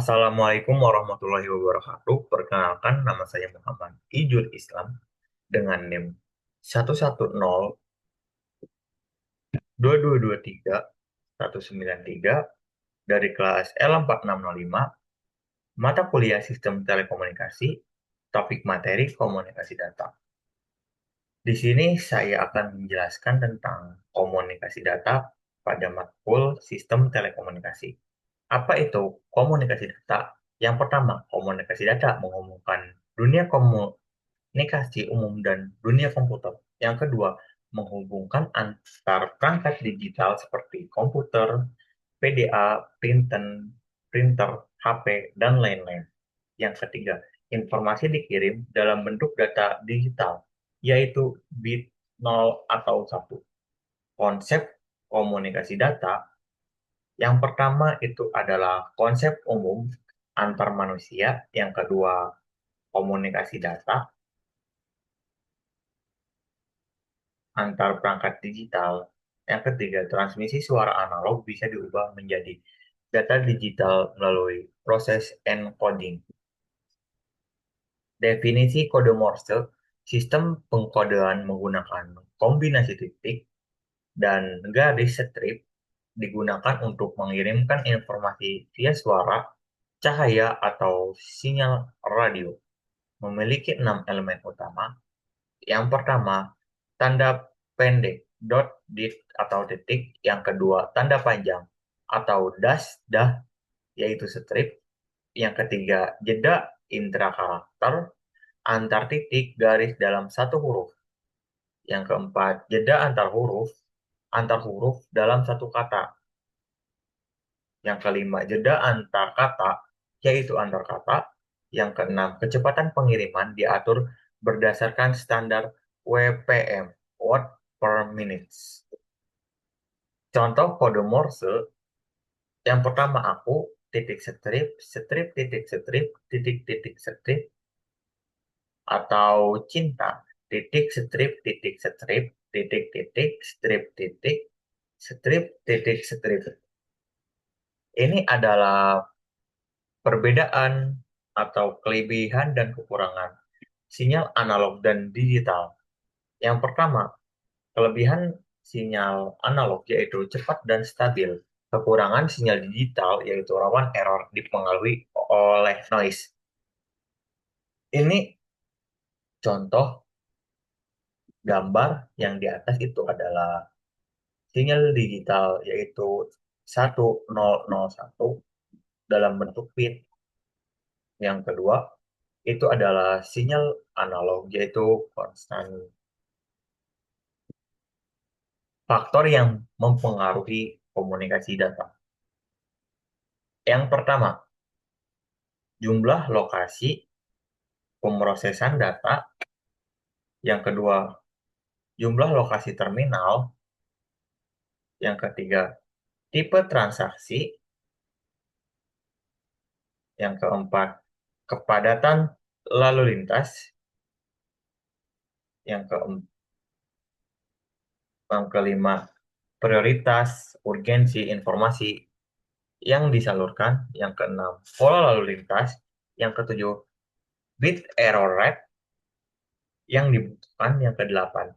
Assalamualaikum warahmatullahi wabarakatuh. Perkenalkan, nama saya Muhammad Ijul Islam dengan NIM 1102223 dari kelas L4605, mata kuliah Sistem Telekomunikasi, topik materi komunikasi data. Di sini saya akan menjelaskan tentang komunikasi data pada matkul Sistem Telekomunikasi. Apa itu komunikasi data? Yang pertama, komunikasi data menghubungkan dunia komunikasi umum dan dunia komputer. Yang kedua, menghubungkan antar perangkat digital seperti komputer, PDA, printer, HP, dan lain-lain. Yang ketiga, informasi dikirim dalam bentuk data digital, yaitu bit 0 atau 1. Konsep komunikasi data yang pertama itu adalah konsep umum antar manusia, yang kedua komunikasi data antar perangkat digital, yang ketiga transmisi suara analog bisa diubah menjadi data digital melalui proses encoding. Definisi kode Morse, sistem pengkodean menggunakan kombinasi titik dan garis strip digunakan untuk mengirimkan informasi via suara, cahaya, atau sinyal radio. Memiliki 6 elemen utama. Yang pertama, tanda pendek, dot, dit, atau titik. Yang kedua, tanda panjang, atau dash, dah, yaitu strip. Yang ketiga, jeda intrakarakter, antar titik garis dalam satu huruf. Yang keempat, jeda antar huruf dalam satu kata. Yang kelima, jeda antar kata, yaitu antar kata. Yang keenam, kecepatan pengiriman diatur berdasarkan standar WPM, Word per Minute. Contoh kode Morse, yang pertama aku, titik strip, strip, titik strip, titik, titik strip, atau cinta, titik strip, titik strip, titik, titik, strip, titik, strip, titik, strip. Ini adalah perbedaan atau kelebihan dan kekurangan sinyal analog dan digital. Yang pertama, kelebihan sinyal analog yaitu cepat dan stabil. Kekurangan sinyal digital yaitu rawan error dipengaruhi oleh noise. Ini contoh gambar yang di atas itu adalah sinyal digital yaitu 1001 dalam bentuk bit. Yang kedua, itu adalah sinyal analog yaitu konstan. Faktor yang mempengaruhi komunikasi data. Yang pertama, jumlah lokasi pemrosesan data. Yang kedua, jumlah lokasi terminal. Yang ketiga, tipe transaksi. Yang keempat, kepadatan lalu lintas. Yang keempat, yang kelima, prioritas urgensi informasi yang disalurkan. Yang keenam, pola lalu lintas. Yang ketujuh, bit error rate yang dibutuhkan. Yang kedelapan,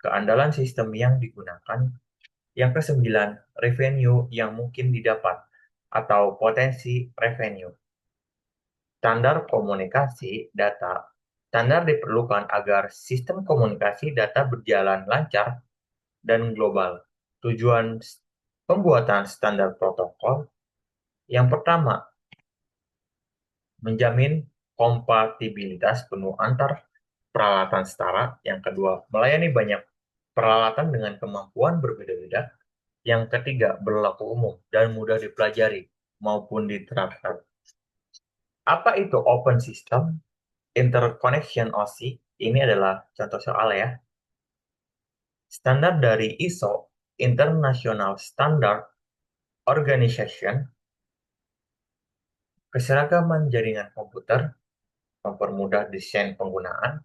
keandalan sistem yang digunakan. Yang kesembilan, revenue yang mungkin didapat atau potensi revenue. Standar komunikasi data. Standar diperlukan agar sistem komunikasi data berjalan lancar dan global. Tujuan pembuatan standar protokol. Yang pertama, menjamin kompatibilitas penuh antar peralatan setara. Yang kedua, melayani banyak peralatan dengan kemampuan berbeda-beda. Yang ketiga, berlaku umum dan mudah dipelajari maupun diterapkan. Apa itu open system? Interconnection OSI, ini adalah contoh soal ya. Standar dari ISO, International Standard Organization, keseragaman jaringan komputer, mempermudah desain penggunaan,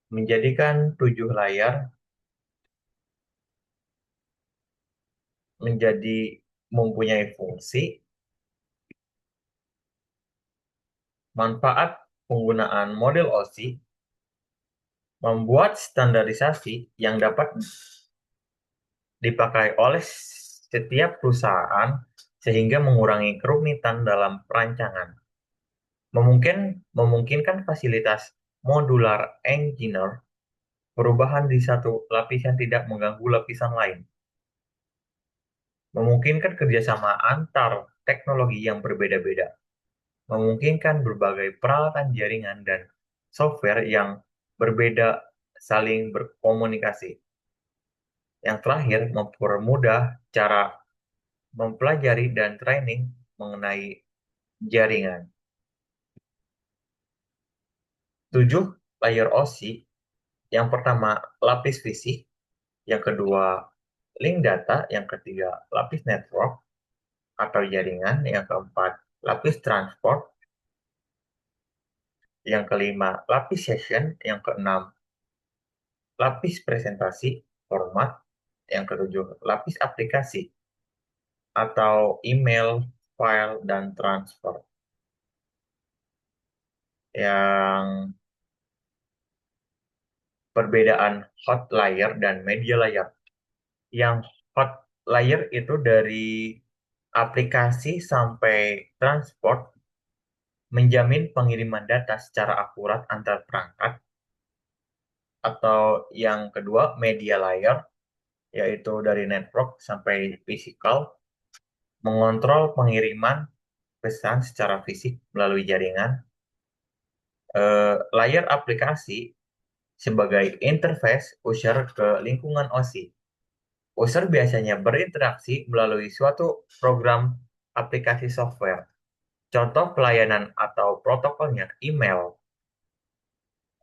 menjadikan 7 layar menjadi mempunyai fungsi, Manfaat penggunaan model OSI membuat standarisasi yang dapat dipakai oleh setiap perusahaan sehingga mengurangi kerumitan dalam perancangan. Memungkinkan fasilitas modular engineer, perubahan di satu lapisan tidak mengganggu lapisan lain. Memungkinkan kerjasama antar teknologi yang berbeda-beda. Memungkinkan berbagai peralatan jaringan dan software yang berbeda saling berkomunikasi. Yang terakhir, mempermudah cara mempelajari dan training mengenai jaringan. 7 layer OSI. Yang pertama, lapis fisik. Yang kedua, link data. Yang ketiga, lapis network atau jaringan. Yang keempat, lapis transport. Yang kelima, lapis session. Yang keenam, lapis presentasi format. Yang ketujuh, lapis aplikasi atau email, file, dan transfer. Yang perbedaan hot layer dan media layer. Yang hot layer itu dari aplikasi sampai transport menjamin pengiriman data secara akurat antar perangkat. Atau yang kedua, media layer, yaitu dari network sampai physical, mengontrol pengiriman pesan secara fisik melalui jaringan. Layer aplikasi sebagai interface user ke lingkungan OSI. User biasanya berinteraksi melalui suatu program aplikasi software. Contoh pelayanan atau protokolnya email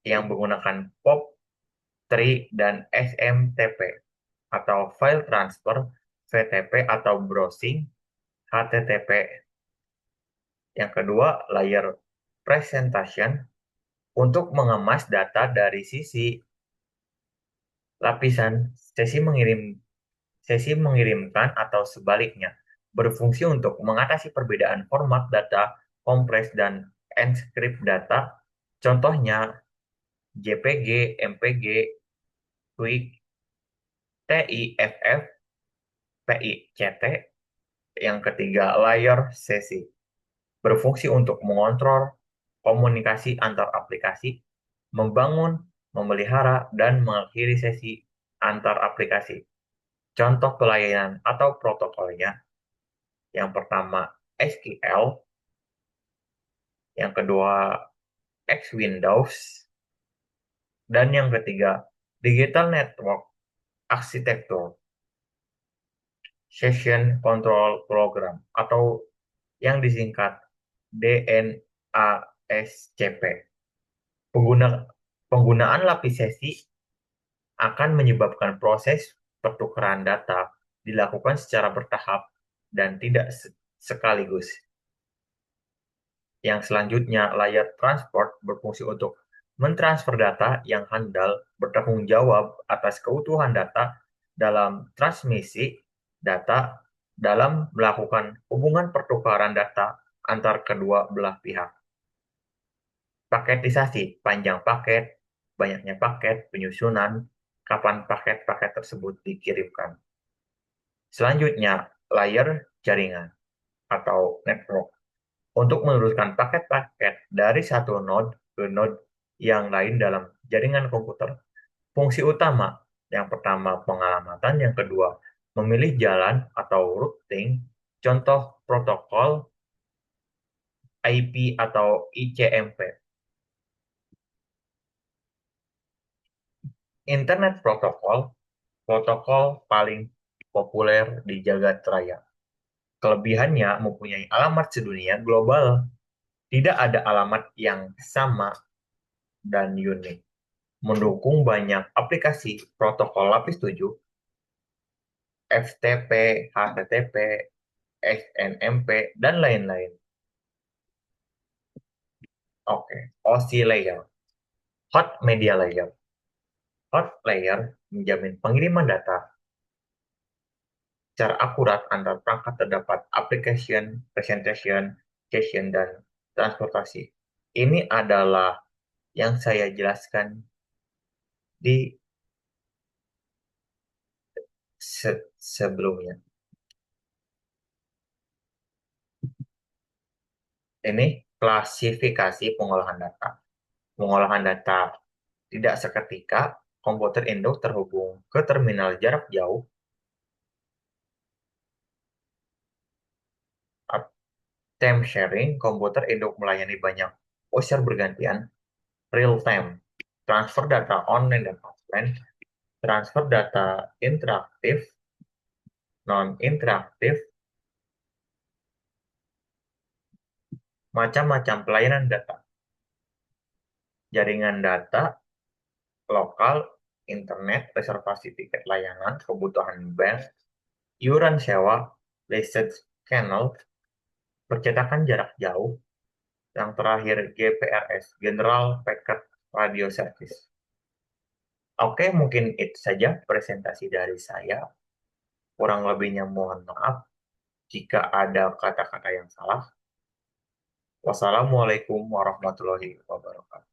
yang menggunakan POP3 dan SMTP, atau file transfer VTP atau browsing HTTP. Yang kedua, layer presentation untuk mengemas data dari sisi lapisan sesi mengirimkan atau sebaliknya, berfungsi untuk mengatasi perbedaan format data, kompres dan encrypt data. Contohnya JPG, MPG, QUIC, TIFF, PICT. Yang ketiga, layer sesi, berfungsi untuk mengontrol komunikasi antar aplikasi, membangun, memelihara, dan mengakhiri sesi antar aplikasi. Contoh pelayanan atau protokolnya, yang pertama SQL, yang kedua X Windows, dan yang ketiga Digital Network Architecture Session Control Program atau yang disingkat DNASCP. Penggunaan lapis sesi akan menyebabkan proses pertukaran data dilakukan secara bertahap dan tidak sekaligus. Yang selanjutnya, layer transport berfungsi untuk mentransfer data yang handal, bertanggung jawab atas keutuhan data dalam transmisi data, dalam melakukan hubungan pertukaran data antar kedua belah pihak. Paketisasi, panjang paket, banyaknya paket, penyusunan, kapan paket-paket tersebut dikirimkan. Selanjutnya, layer jaringan atau network untuk meneruskan paket-paket dari satu node ke node yang lain dalam jaringan komputer. Fungsi utama, yang pertama pengalamatan, yang kedua memilih jalan atau routing, contoh protokol IP atau ICMP. Internet protokol paling populer di jagat raya. Kelebihannya mempunyai alamat sedunia global. Tidak ada alamat yang sama dan unik. Mendukung banyak aplikasi protokol lapis 7, FTP, HTTP, SNMP, dan lain-lain. Oke, OSI layer. Hot media layer. Hot layer menjamin pengiriman data secara akurat antar perangkat terdapat application, presentation, session, dan transportasi. Ini adalah yang saya jelaskan di sebelumnya. Ini klasifikasi pengolahan data. Pengolahan data tidak seketika, komputer induk terhubung ke terminal jarak jauh, time sharing, komputer induk melayani banyak user bergantian, real time, transfer data online dan offline, transfer data interaktif, non-interaktif, macam-macam pelayanan data, jaringan data, lokal, internet, reservasi tiket layanan, kebutuhan bank, iuran sewa, listrik channel, percetakan jarak jauh, yang terakhir GPRS, General Packet Radio Service. Oke, mungkin itu saja presentasi dari saya. Kurang lebihnya mohon maaf jika ada kata-kata yang salah. Wassalamualaikum warahmatullahi wabarakatuh.